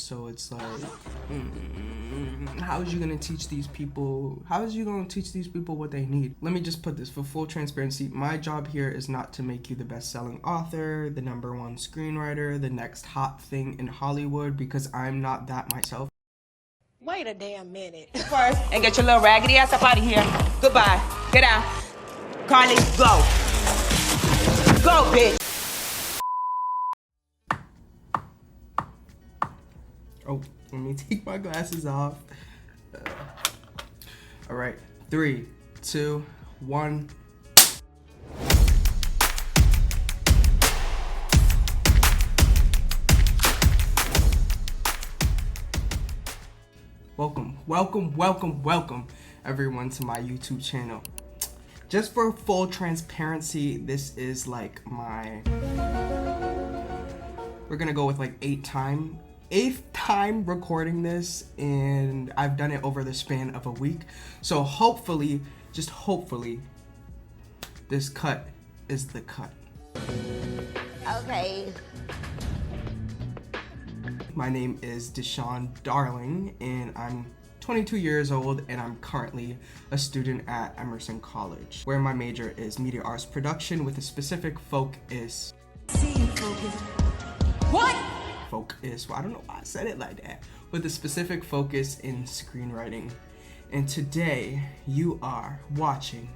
So it's like, how is you gonna teach these people? How is you gonna teach these people what they need? Let me just put this for full transparency. My job here is not to make you the best-selling author, the #1 screenwriter, the next hot thing in Hollywood, because I'm not that myself. Wait a damn minute. First, and get your little raggedy ass up out of here. Goodbye. Get out. Carly, go. Go, bitch. Oh, let me take my glasses off. All right, 3, 2, 1. Welcome, everyone, to my YouTube channel. Just for full transparency, this is like we're gonna go with like 8th time recording this, and I've done it over the span of a week. So hopefully, just hopefully, this cut is the cut. Okay. My name is DeShaun Darling, and I'm 22 years old, and I'm currently a student at Emerson College, where my major is media arts production with a specific focus. What? Well, I don't know why I said it like that. With a specific focus in screenwriting. And today, you are watching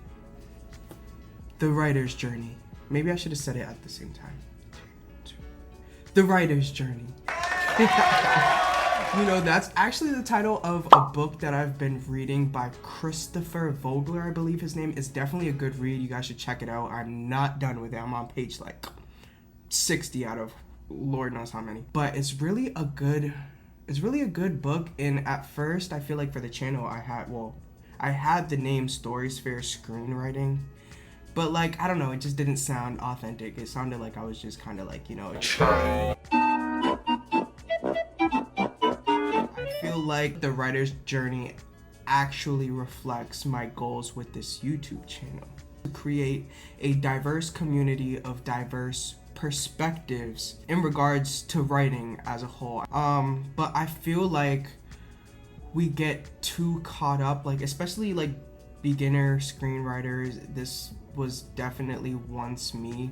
The Writer's Journey. Maybe I should have said it at the same time. The Writer's Journey. You know, that's actually the title of a book that I've been reading by Christopher Vogler, I believe his name. Is definitely a good read. You guys should check it out. I'm not done with it. I'm on page like 60 out of Lord knows how many. But it's really a good book. And at first, I feel like for the channel, I had the name Storysphere Screenwriting. But like, I don't know, it just didn't sound authentic. It sounded like I was just kind of like, you know, I feel like The Writer's Journey actually reflects my goals with this YouTube channel. To create a diverse community of diverse perspectives in regards to writing as a whole. But I feel like we get too caught up, like especially like beginner screenwriters. This was definitely once me.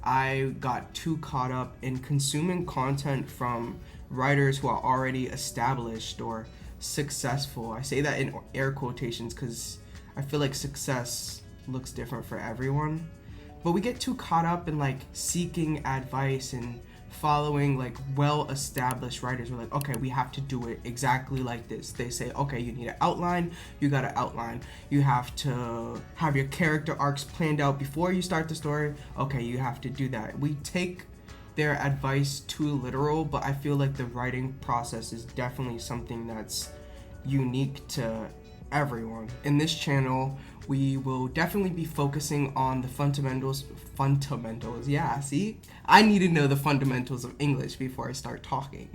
I got too caught up in consuming content from writers who are already established or successful. I say that in air quotations because I feel like success looks different for everyone. But we get too caught up in like seeking advice and following like well-established writers. We're like, okay, we have to do it exactly like this. They say, okay, you need an outline, you got an outline. You have to have your character arcs planned out before you start the story. Okay, you have to do that. We take their advice too literal, but I feel like the writing process is definitely something that's unique to everyone. In this channel, we will definitely be focusing on the fundamentals. Yeah, see? I need to know the fundamentals of English before I start talking.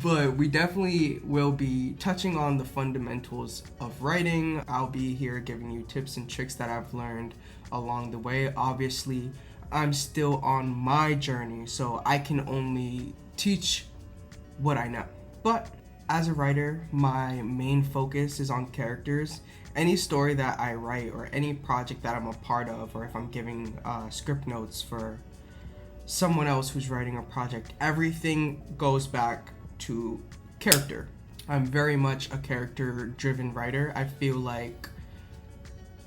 But we definitely will be touching on the fundamentals of writing. I'll be here giving you tips and tricks that I've learned along the way. Obviously, I'm still on my journey, so I can only teach what I know. But as a writer, my main focus is on characters. Any story that I write or any project that I'm a part of, or if I'm giving script notes for someone else who's writing a project, everything goes back to character. I'm very much a character-driven writer. I feel like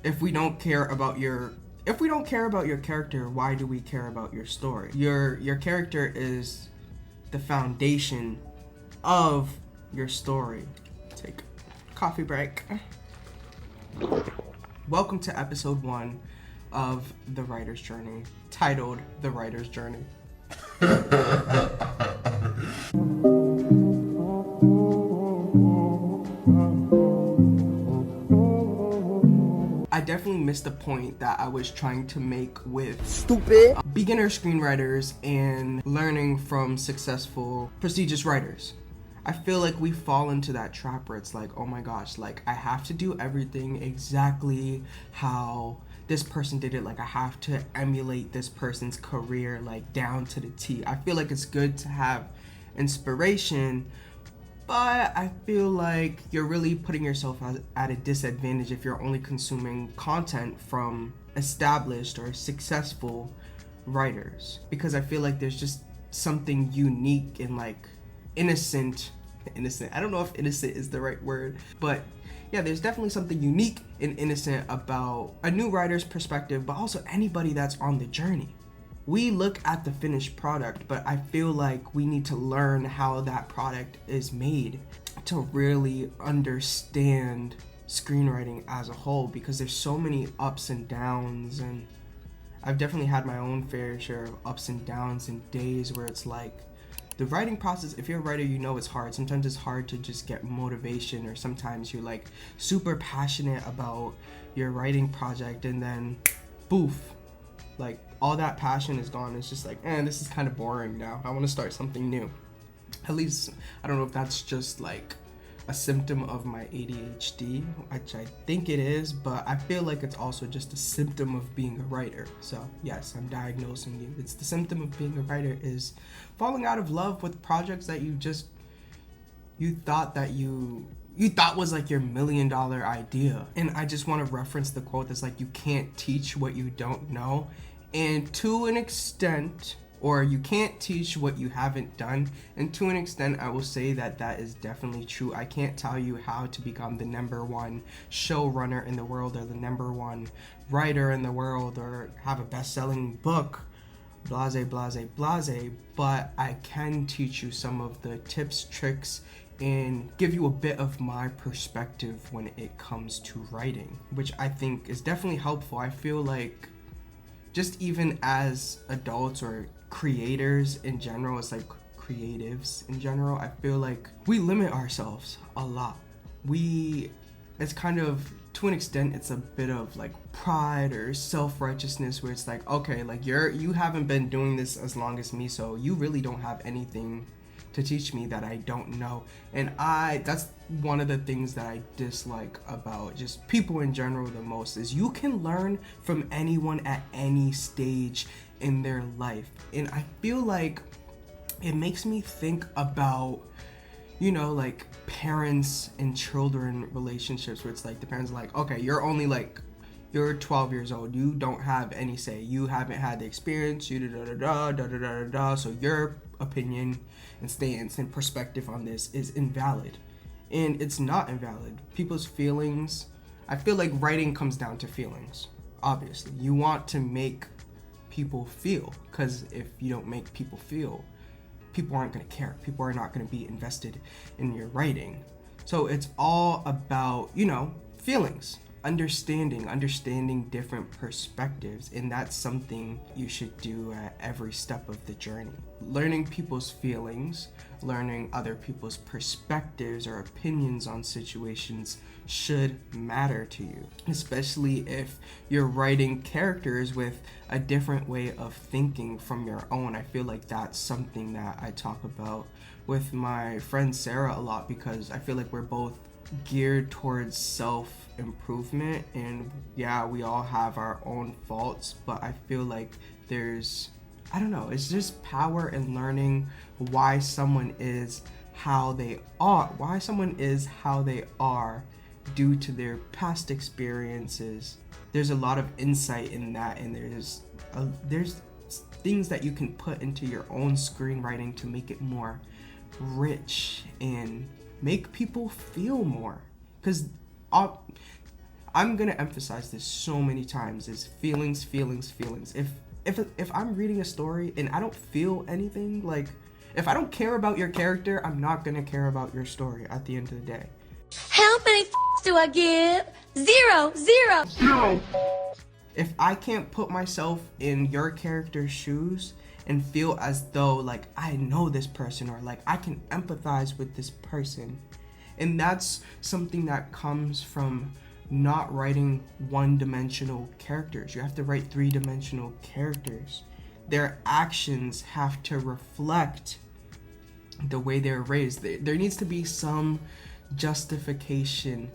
if we don't care about your character, why do we care about your story? Your character is the foundation of your story. Take a coffee break. Welcome to episode 1 of The Writer's Journey, titled The Writer's Journey. I definitely missed the point that I was trying to make with beginner screenwriters and learning from successful, prestigious writers. I feel like we fall into that trap where it's like, oh my gosh, like I have to do everything exactly how this person did it, like I have to emulate this person's career like down to the T. I feel like it's good to have inspiration, but I feel like you're really putting yourself at a disadvantage if you're only consuming content from established or successful writers, because I feel like there's just something unique and like innocent, I don't know if innocent is the right word, but yeah, there's definitely something unique and innocent about a new writer's perspective, but also anybody that's on the journey. We look at the finished product, but I feel like we need to learn how that product is made to really understand screenwriting as a whole, because there's so many ups and downs, and I've definitely had my own fair share of ups and downs and days where it's like the writing process, if you're a writer, you know it's hard. Sometimes it's hard to just get motivation, or sometimes you're like super passionate about your writing project and then poof, like all that passion is gone. It's just like, this is kind of boring now. I want to start something new. At least, I don't know if that's just like a symptom of my ADHD, which I think it is, but I feel like it's also just a symptom of being a writer. So yes, I'm diagnosing you. It's the symptom of being a writer is falling out of love with projects that you thought was like your $1 million idea. And I just want to reference the quote that's like, you can't teach what you don't know. And to an extent, or you can't teach what you haven't done. And to an extent, I will say that that is definitely true. I can't tell you how to become the #1 showrunner in the world, or the #1 writer in the world, or have a best-selling book, blase, blase, blase, but I can teach you some of the tips, tricks, and give you a bit of my perspective when it comes to writing, which I think is definitely helpful. I feel like just even as adults or creators in general, it's like creatives in general, I feel like we limit ourselves a lot. It's kind of, to an extent, it's a bit of like pride or self-righteousness, where it's like, okay, like you haven't been doing this as long as me, so you really don't have anything to teach me that I don't know. And that's one of the things that I dislike about just people in general the most, is you can learn from anyone at any stage in their life. And I feel like it makes me think about, like parents and children relationships, where it's like the parents are like, okay, you're 12 years old, you don't have any say, you haven't had the experience, you da-da-da-da, so your opinion and stance and perspective on this is invalid. And it's not invalid. People's feelings, I feel like writing comes down to feelings. Obviously, you want to make people feel, because if you don't make people feel, people aren't going to care. People are not going to be invested in your writing. So it's all about, feelings, understanding different perspectives, and that's something you should do at every step of the journey. Learning people's feelings, learning other people's perspectives or opinions on situations should matter to you, especially if you're writing characters with a different way of thinking from your own. I feel like that's something that I talk about with my friend Sarah a lot, because I feel like we're both geared towards self-improvement, and yeah, we all have our own faults, but I feel like there's, it's just power in learning why someone is how they are due to their past experiences. There's a lot of insight in that, and there's things that you can put into your own screenwriting to make it more rich and make people feel more. Because I'm gonna emphasize this so many times, is feelings. If I'm reading a story and I don't feel anything, like if I don't care about your character, I'm not gonna care about your story at the end of the day. How many do I give? Zero. If I can't put myself in your character's shoes and feel as though like I know this person, or like I can empathize with this person, and that's something that comes from not writing one-dimensional characters. You have to write three-dimensional characters. Their actions have to reflect the way they're raised. There needs to be some justification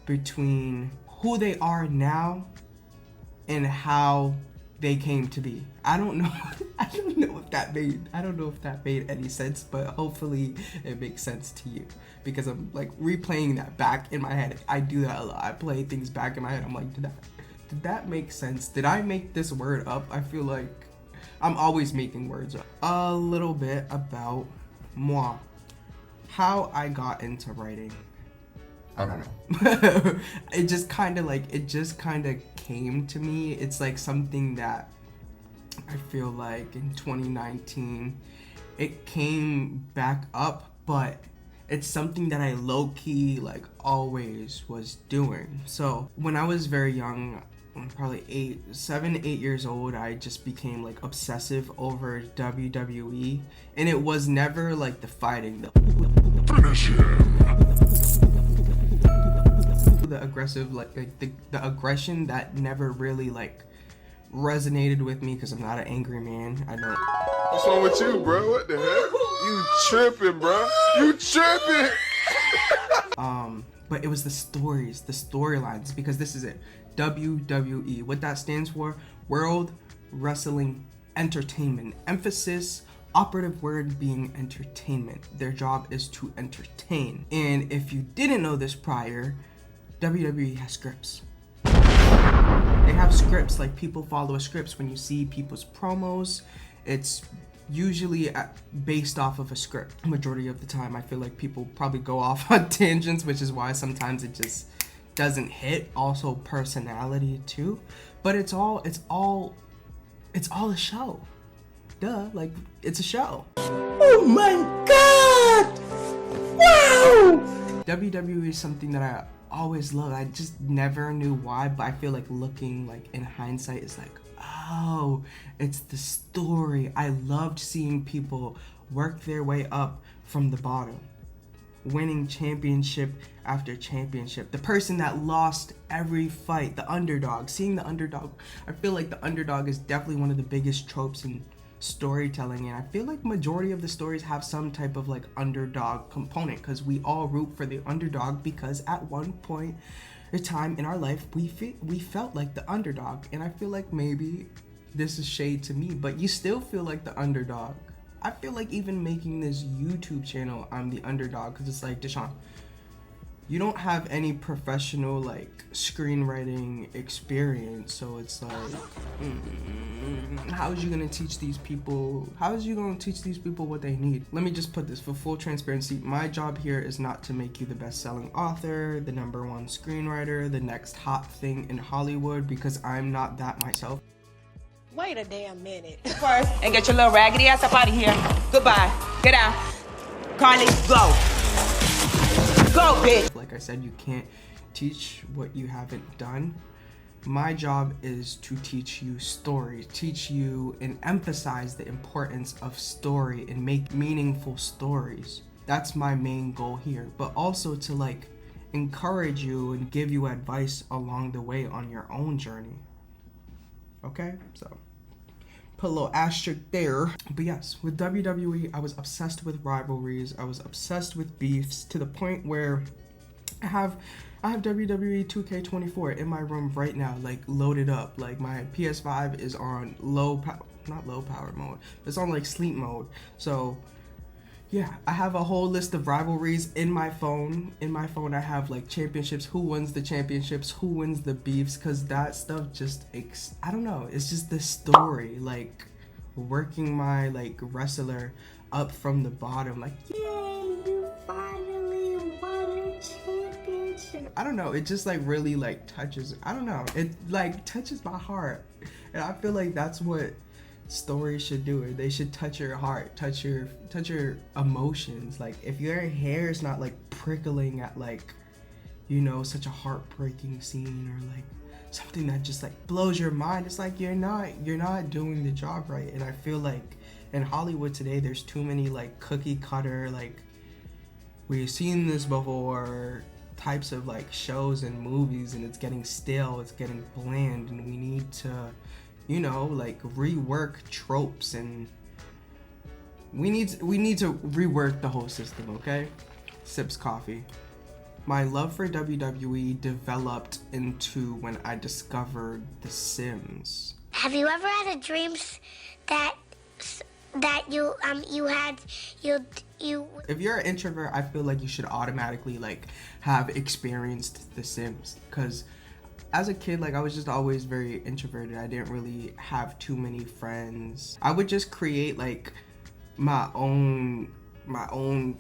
between who they are now and how they came to be. I don't know. I don't know if that made any sense, but hopefully it makes sense to you, because I'm like replaying that back in my head. I do that a lot. I play things back in my head. I'm like, did that make sense? Did I make this word up? I feel like I'm always making words up. A little bit about moi. How I got into writing. I don't know. it just kind of came to me. It's like something that I feel like in 2019 it came back up, but it's something that I low-key like always was doing. So when I was very young, probably 7, 8 years old, I just became like obsessive over WWE, and it was never like the fighting, the aggressive, like the aggression that never really like resonated with me, because I'm not an angry man. I don't. What's wrong with you, bro? What the heck? You tripping, bro? You tripping? But it was the stories, the storylines, because this is it. WWE, what that stands for, World Wrestling Entertainment. Emphasis, operative word being entertainment. Their job is to entertain. And if you didn't know this prior, WWE has scripts. They have scripts, like people follow a script. When you see people's promos, it's usually based off of a script. Majority of the time, I feel like people probably go off on tangents, which is why sometimes it just doesn't hit. Also personality too, but it's all a show. Duh, like it's a show. Oh my God! Wow! WWE is something that I always loved. I just never knew why, but I feel like looking like in hindsight, it's like, oh, it's the story. I loved seeing people work their way up from the bottom, winning championship after championship. The person that lost every fight, the underdog, seeing the underdog. I feel like the underdog is definitely one of the biggest tropes in storytelling, and I feel like majority of the stories have some type of like underdog component, because we all root for the underdog, because at one point in time in our life we felt like the underdog. And I feel like maybe this is shade to me, but you still feel like the underdog. I feel like even making this YouTube channel, I'm the underdog, because it's like, DeShaun, you don't have any professional like screenwriting experience, so it's like, how is you gonna teach these people what they need? Let me just put this for full transparency. My job here is not to make you the best-selling author, the #1 screenwriter, the next hot thing in Hollywood, because I'm not that myself. Wait a damn minute. First, and get your little raggedy ass up out of here. Goodbye. Get out. Carly, go. Go, bitch. Like I said, you can't teach what you haven't done. My job is to teach you story, teach you and emphasize the importance of story and make meaningful stories. That's my main goal here, but also to like encourage you and give you advice along the way on your own journey. Okay, so put a little asterisk there. But yes, with WWE, I was obsessed with rivalries. I was obsessed with beefs, to the point where I have WWE 2K24 in my room right now, like loaded up. Like my PS5 is on not low power mode. It's on like sleep mode. So yeah, I have a whole list of rivalries in my phone. In my phone, I have like championships, who wins the championships, who wins the beefs, because that stuff just, I don't know, it's just the story, like working my like wrestler up from the bottom, like, yay, you finally won a championship. I don't know, it just like really like touches, I don't know, it like touches my heart, and I feel like that's what stories should do it. They should touch your heart, touch your emotions. Like if your hair is not like prickling at like, you know, such a heartbreaking scene, or like something that just like blows your mind, it's like you're not doing the job right. And I feel like in Hollywood today, there's too many like cookie cutter, like we've seen this before types of like shows and movies, and it's getting stale, it's getting bland, and we need to, you know, like rework tropes, and we need to rework the whole system. Okay, sips coffee. My love for WWE developed into when I discovered The Sims. Have you ever had a dream that you If you're an introvert, I feel like you should automatically like have experienced The Sims, because as a kid, like I was just always very introverted. I didn't really have too many friends. I would just create like my own my own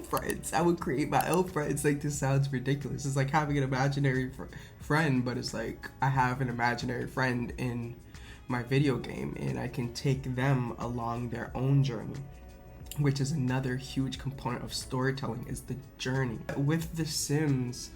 friends. I would create my own friends. Like, this sounds ridiculous. It's like having an imaginary friend, but it's like I have an imaginary friend in my video game, and I can take them along their own journey, which is another huge component of storytelling, is the journey. With The Sims,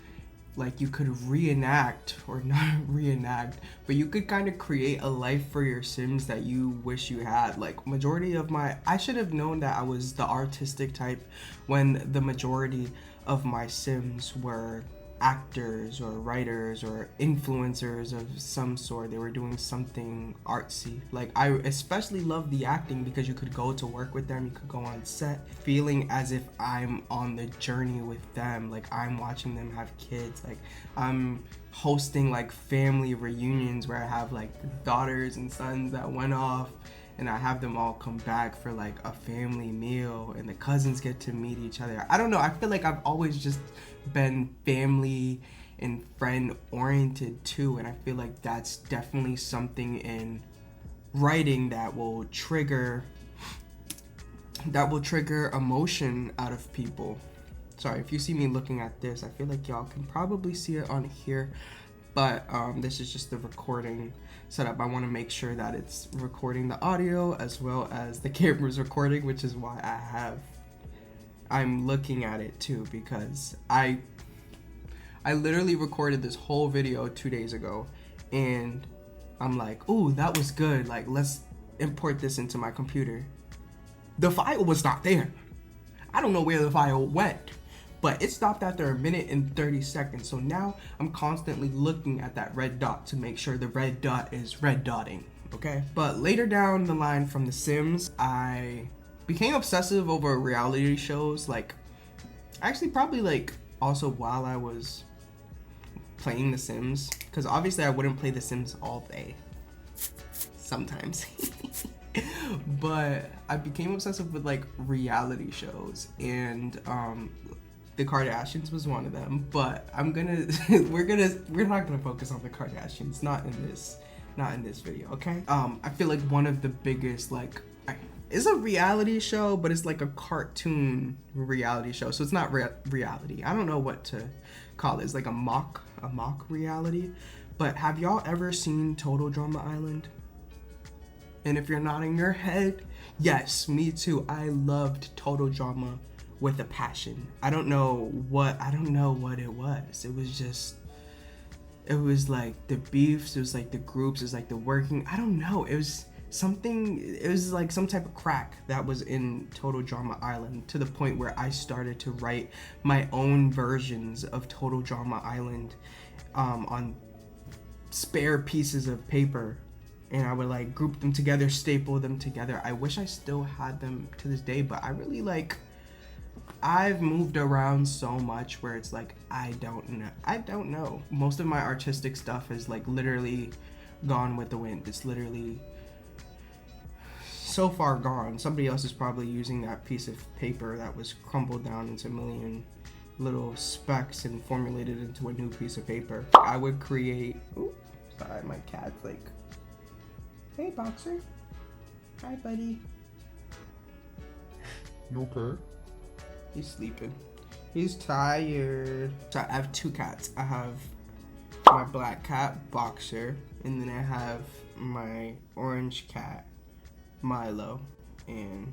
like, you could reenact, or not reenact, but you could kind of create a life for your Sims that you wish you had. Like, majority of I should have known that I was the artistic type when the majority of my Sims were actors or writers or influencers of some sort. They were doing something artsy. Like, I especially love the acting because you could go to work with them, you could go on set, feeling as if I'm on the journey with them. Like, I'm watching them have kids. Like, I'm hosting like family reunions where I have like daughters and sons that went off, and I have them all come back for like a family meal, and the cousins get to meet each other. I don't know, I feel like I've always just been family and friend oriented too, and I feel like that's definitely something in writing that will trigger emotion out of people. Sorry if you see me looking at this, I feel like y'all can probably see it on here, but this is just the recording setup. I want to make sure that it's recording the audio as well as the camera's recording, which is why I'm looking at it too, because I literally recorded this whole video 2 days ago, and I'm like, ooh, that was good, like, let's import this into my computer. The file was not there. I don't know where the file went, but it stopped after a minute and 30 seconds. So now I'm constantly looking at that red dot to make sure the red dot is red dotting, okay? But later down the line from The Sims, I became obsessive over reality shows. Like, actually probably like also while I was playing The Sims, because obviously I wouldn't play The Sims all day, sometimes. But I became obsessive with like reality shows, and the Kardashians was one of them. But we're not gonna focus on the Kardashians, not in this video, okay? I feel like one of the biggest, like, it's a reality show, but it's like a cartoon reality show, so it's not reality. I don't know what to call it. It's like a mock reality. But have y'all ever seen Total Drama Island? And if you're nodding your head, yes, me too. I loved Total Drama with a passion. I don't know what it was. It was like the beefs, it was like the groups, it was like the working, I don't know. It was like some type of crack that was in Total Drama Island, to the point where I started to write my own versions of Total Drama Island on spare pieces of paper. And I would like group them together, staple them together. I wish I still had them to this day, but I really like, I've moved around so much where it's like, I don't know. Most of my artistic stuff is like literally gone with the wind. It's literally so far gone. Somebody else is probably using that piece of paper that was crumbled down into a million little specks and formulated into a new piece of paper. I would create, ooh, sorry, my cat's like, hey, Boxer. Hi, buddy. You okay? He's sleeping. He's tired. So I have two cats. I have my black cat, Boxer, and then I have my orange cat, Milo, and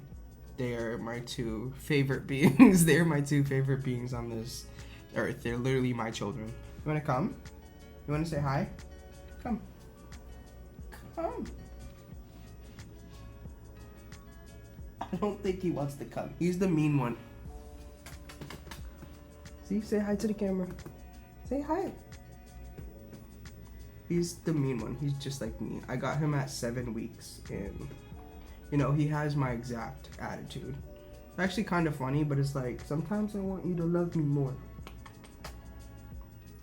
they're my two favorite beings. They're my two favorite beings on this earth. They're literally my children. You wanna come? You wanna say hi? Come. Come. I don't think he wants to come. He's the mean one. See, say hi to the camera. Say hi. He's the mean one. He's just like me. I got him at 7 weeks, and you know, he has my exact attitude. It's actually kind of funny, but it's like, sometimes I want you to love me more.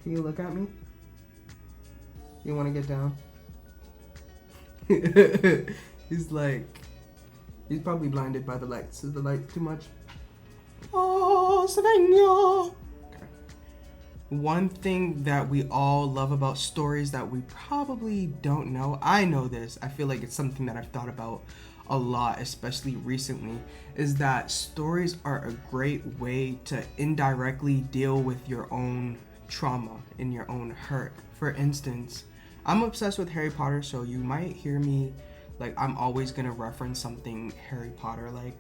Can you look at me? You want to get down? He's like, he's probably blinded by the lights. Is the light too much? Oh, señor. Okay. One thing that we all love about stories that we probably don't know, I know this, I feel like it's something that I've thought about a lot, especially recently, is that stories are a great way to indirectly deal with your own trauma and your own hurt. For instance, I'm obsessed with Harry Potter, so you might hear me like I'm always gonna reference something Harry Potter like.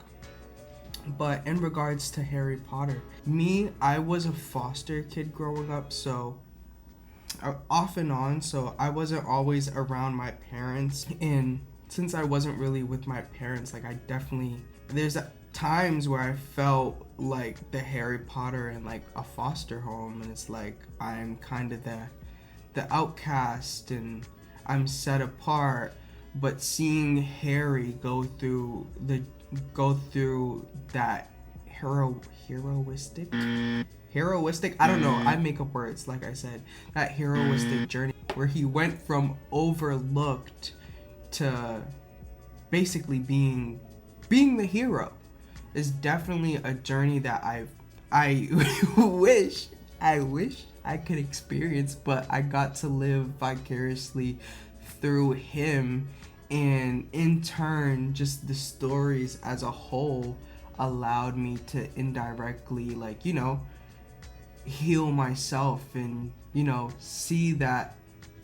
But in regards to Harry Potter, I was a foster kid growing up, so off and on, so I wasn't always around my parents. And since I wasn't really with my parents, like there's times where I felt like the Harry Potter in like a foster home, and it's like I'm kind of the outcast and I'm set apart. But seeing Harry go through that heroistic, I don't know, I make up words, like I said, that heroistic journey where he went from overlooked to basically being the hero is definitely a journey that I wish I could experience, but I got to live vicariously through him. And in turn, just the stories as a whole allowed me to indirectly, like, you know, heal myself and, you know, see that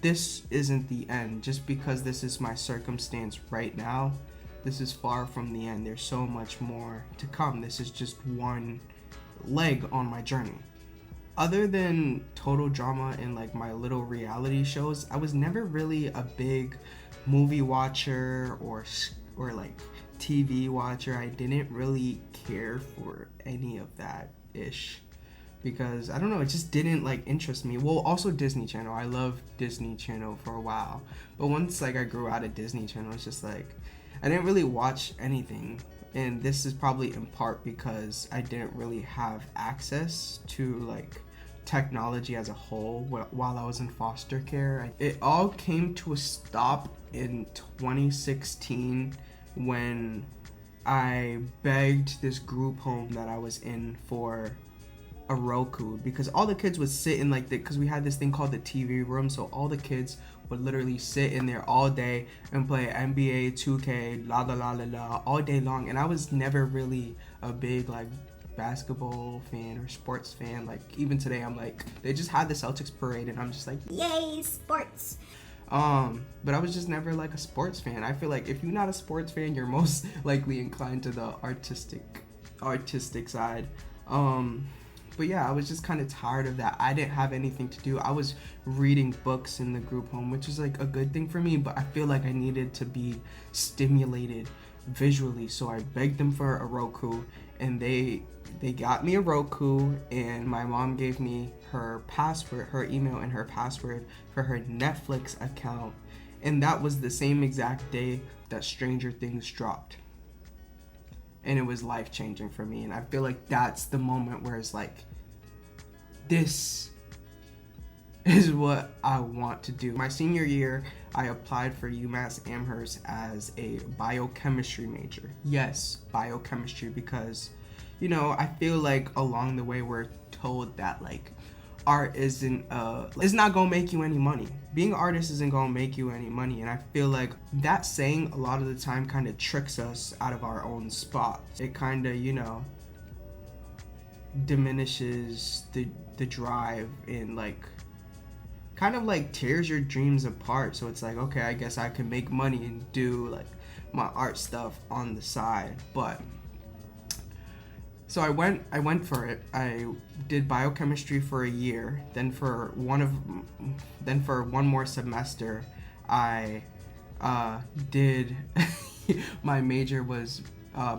this isn't the end. Just because this is my circumstance right now, this is far from the end. There's so much more to come. This is just one leg on my journey. Other than total drama and like my little reality shows, I was never really a big movie watcher or like TV watcher. I didn't really care for any of that ish because I don't know, it just didn't like interest me. Well, also Disney Channel. I loved Disney Channel for a while, but once like I grew out of Disney Channel, it's just like I didn't really watch anything. And this is probably in part because I didn't really have access to like technology as a whole while I was in foster care. It all came to a stop in 2016 when I begged this group home that I was in for a Roku, because all the kids would sit in like because we had this thing called the TV room, so all the kids would literally sit in there all day and play NBA 2K la la la la la all day long. And I was never really a big like basketball fan or sports fan. Like even today I'm like, they just had the Celtics parade and I'm just like, yay, sports. But I was just never like a sports fan. I feel like if you're not a sports fan, you're most likely inclined to the artistic side. But yeah, I was just kind of tired of that. I didn't have anything to do. I was reading books in the group home, which is like a good thing for me, but I feel like I needed to be stimulated visually. So I begged them for a Roku, and they got me a Roku, and my mom gave me her password, her email and her password for her Netflix account. And that was the same exact day that Stranger Things dropped. And it was life-changing for me. And I feel like that's the moment where it's like, this is what I want to do. My senior year, I applied for UMass Amherst as a biochemistry major. Yes, biochemistry, because, you know, I feel like along the way we're told that like art it's not gonna make you any money. Being an artist isn't gonna make you any money, and I feel like that saying a lot of the time kind of tricks us out of our own spot. It kind of, you know, diminishes the drive and like kind of like tears your dreams apart. So it's like, okay, I guess I can make money and do like my art stuff on the side. But so I went for it. I did biochemistry for a year. Then for one more semester, I did my major was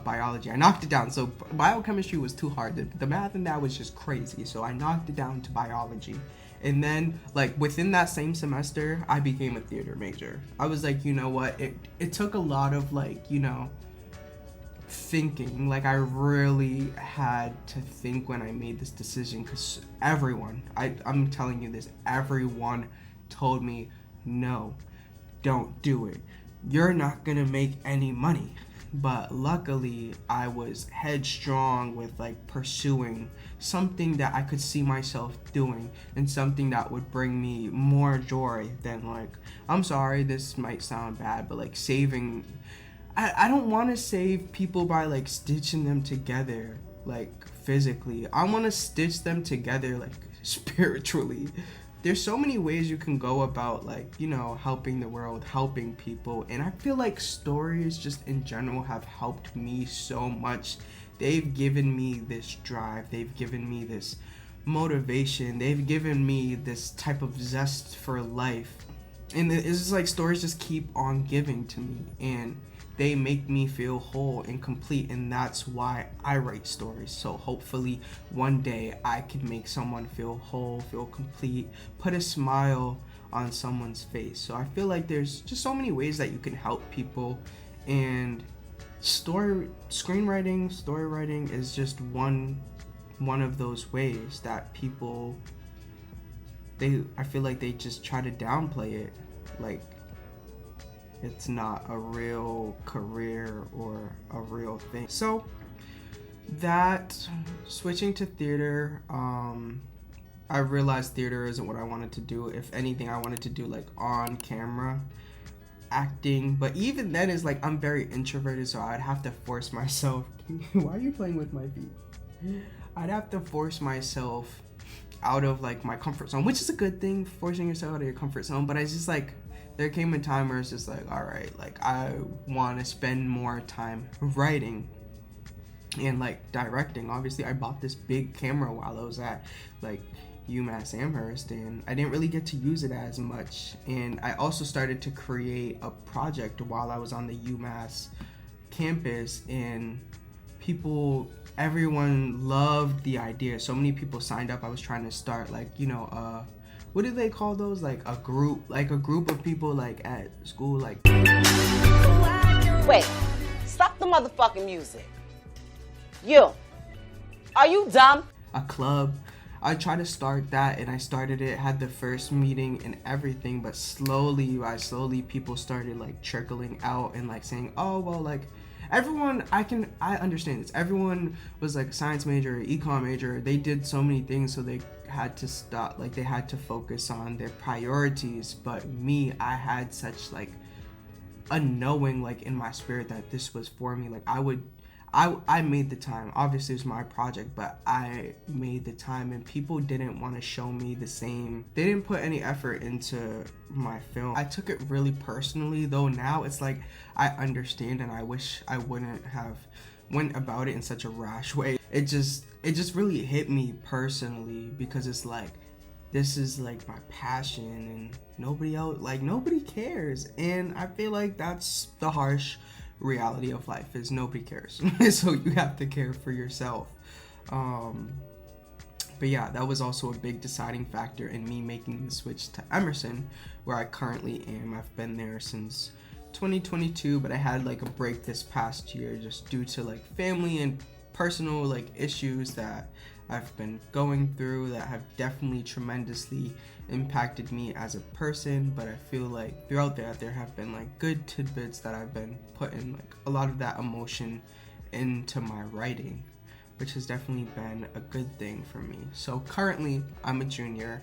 biology. I knocked it down. So biochemistry was too hard. The math in that was just crazy. So I knocked it down to biology. And then like within that same semester, I became a theater major. I was like, you know what? It took a lot of like, you know, thinking. Like, I really had to think when I made this decision, because everyone, I'm telling you this, everyone told me, no, don't do it. You're not gonna make any money. But luckily, I was headstrong with like pursuing something that I could see myself doing, and something that would bring me more joy than, like, I'm sorry, this might sound bad, but like saving, I don't want to save people by like stitching them together like physically. I want to stitch them together like spiritually. There's so many ways you can go about, like, you know, helping the world, helping people. And I feel like stories just in general have helped me so much. They've given me this drive. They've given me this motivation. They've given me this type of zest for life. And it's just like stories just keep on giving to me. And they make me feel whole and complete, and that's why I write stories. So hopefully one day I can make someone feel whole, feel complete, put a smile on someone's face. So I feel like there's just so many ways that you can help people, and screenwriting, story writing is just one of those ways that people, I feel like they just try to downplay it, like it's not a real career or a real thing. So that, switching to theater, I realized theater isn't what I wanted to do. If anything, I wanted to do like on camera acting, but even then is like, I'm very introverted, so I'd have to force myself. Why are you playing with my feet? I'd have to force myself out of like my comfort zone, which is a good thing, forcing yourself out of your comfort zone. But I just like, there came a time where it's just like, all right, like I want to spend more time writing and like directing. Obviously, I bought this big camera while I was at like UMass Amherst, and I didn't really get to use it as much. And I also started to create a project while I was on the UMass campus, and everyone loved the idea. So many people signed up. I was trying to start like, you know, what do they call those? Like a group of people like at school, like. Wait, stop the motherfucking music. You, are you dumb? A club. I tried to start that, and I started it, had the first meeting and everything, but slowly people started like trickling out and like saying, oh, well, like everyone, I understand this. Everyone was like a science major, econ major. They did so many things, so they had to stop, like they had to focus on their priorities. But me, I had such like a knowing like in my spirit that this was for me. Like I made the time. Obviously it was my project, but I made the time, and people didn't want to show me the same. They didn't put any effort into my film. I took it really personally, though now it's like I understand, and I wish I wouldn't have went about it in such a rash way. It just really hit me personally, because it's like, this is like my passion, and nobody cares. And I feel like that's the harsh reality of life, is nobody cares. So you have to care for yourself. But yeah, that was also a big deciding factor in me making the switch to Emerson, where I currently am. I've been there since 2022, but I had like a break this past year just due to like family and personal like issues that I've been going through that have definitely tremendously impacted me as a person. But I feel like throughout that there have been like good tidbits that I've been putting like a lot of that emotion into my writing, which has definitely been a good thing for me. So currently I'm a junior.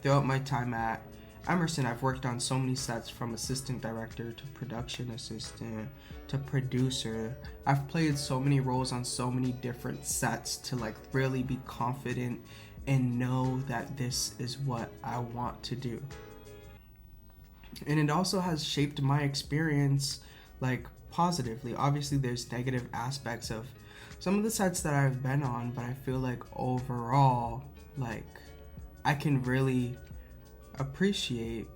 Throughout my time at Emerson, I've worked on so many sets, from assistant director to production assistant to producer. I've played so many roles on so many different sets to like really be confident and know that this is what I want to do. And it also has shaped my experience like positively. Obviously there's negative aspects of some of the sets that I've been on, but I feel like overall, like I can really appreciate,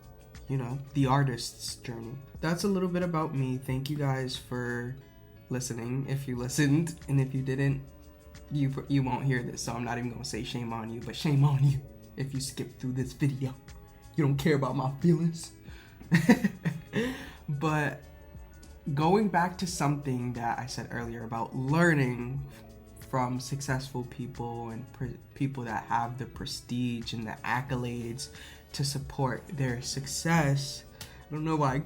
you know, the artist's journey. That's a little bit about me. Thank you guys for listening, if you listened, and if you didn't, you won't hear this, so I'm not even gonna say shame on you, but shame on you if you skip through this video. You don't care about my feelings. But going back to something that I said earlier about learning from successful people and people that have the prestige and the accolades to support their success. I don't know why I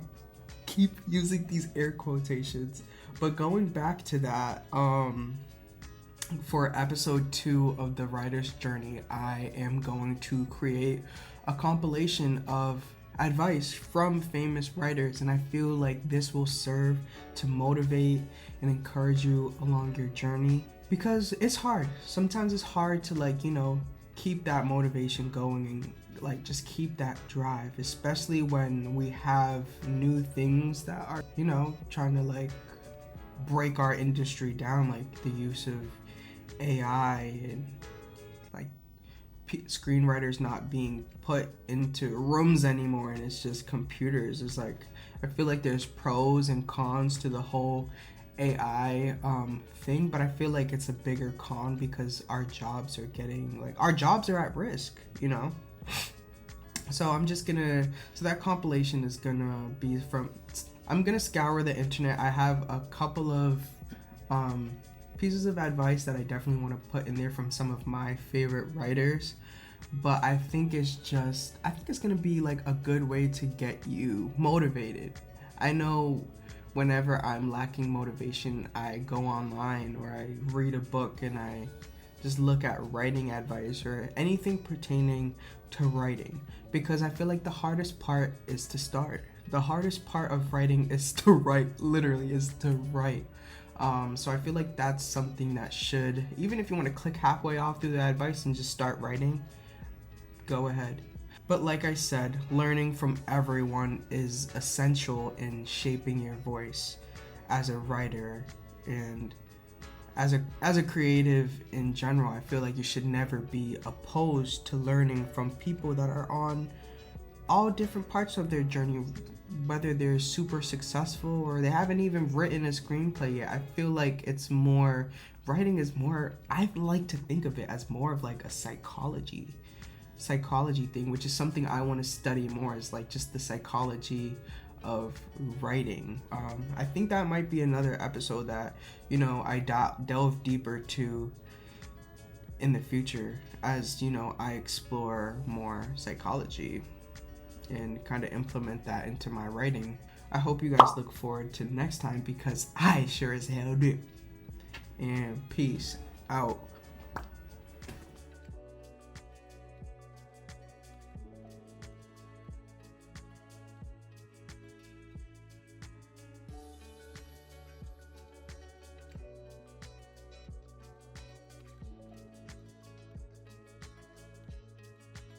keep using these air quotations, but going back to that, for episode 2 of the writer's journey, I am going to create a compilation of advice from famous writers, and I feel like this will serve to motivate and encourage you along your journey, because it's hard. Sometimes it's hard to, like, you know, keep that motivation going and like just keep that drive, especially when we have new things that are, you know, trying to like break our industry down, like the use of AI and like screenwriters not being put into rooms anymore and it's just computers. It's like, I feel like there's pros and cons to the whole AI thing, but I feel like it's a bigger con because our jobs are at risk, you know? So so that compilation is gonna be I'm gonna scour the internet. I have a couple of pieces of advice that I definitely want to put in there from some of my favorite writers, but I think it's gonna be like a good way to get you motivated. I know whenever I'm lacking motivation, I go online or I read a book and I just look at writing advice or anything pertaining to writing, because I feel like the hardest part is to start. The hardest part of writing is to write, literally is to write. So I feel like that's something that should, even if you want to click halfway off through the advice and just start writing, go ahead. But like I said, learning from everyone is essential in shaping your voice as a writer and as a creative in general. I feel like you should never be opposed to learning from people that are on all different parts of their journey, whether they're super successful or they haven't even written a screenplay yet. I feel like writing is more, I like to think of it as more of like a psychology thing, which is something I want to study more, is like just the psychology of writing. I think that might be another episode that, you know, I delve deeper to in the future as, you know, I explore more psychology and kind of implement that into my writing. I hope you guys look forward to next time, because I sure as hell do. And peace out.